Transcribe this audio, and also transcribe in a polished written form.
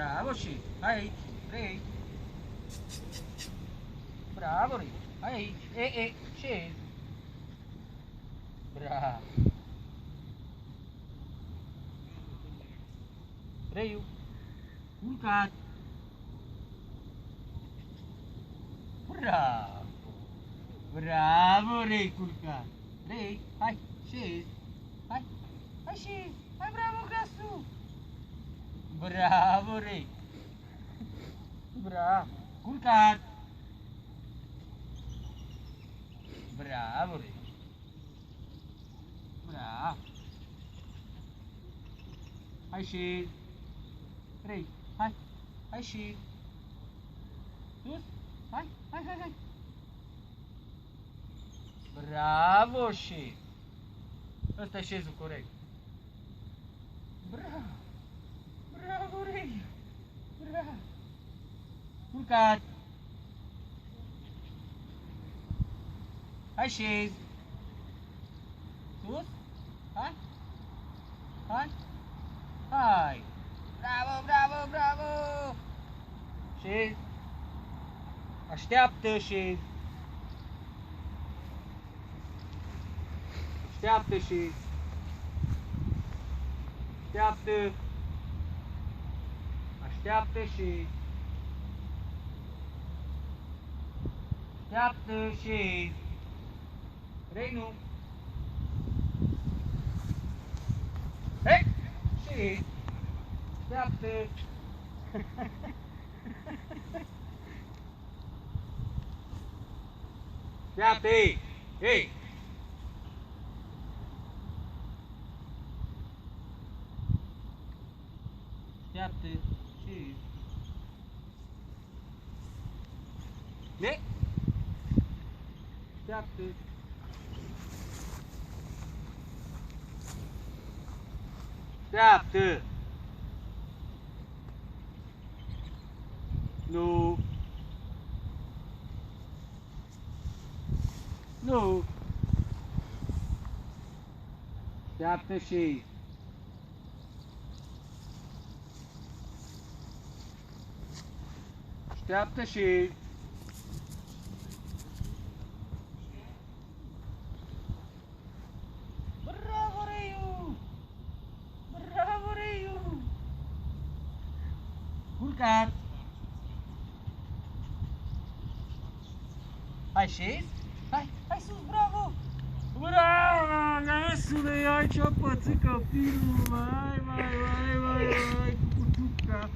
Bravo, și hai aici, vrei? Bravo, Rei, hai aici, ce? Bravo. Reiu, culcat. Bravo. Bravo, Rei, culcat. Rei, hai, șezi. Hai, hai șezi. Hai, bravo, grasul. Bravo, Rei. Bravo. Culcat. Bravo, Rei. Bravo. Hai și Rei, hai și sus, hai. Bravo, și ăsta e șezul corect. Bravo, Rei. Bravo. Culcat. Hai șezi. Sus, hai. Bravo. Și așteaptă și așteaptă și Rei, nu. Hei, și așteaptă. Așteaptă, ei. Așteaptă și ne. Așteaptă. Așteaptă. Nu. Așteaptă și așteaptă și bravo, Reiu. Culcat. Hai și hai sus, bravo. Bravo, năsule, ai ce-a pățit copilul, mai, cu cutuca.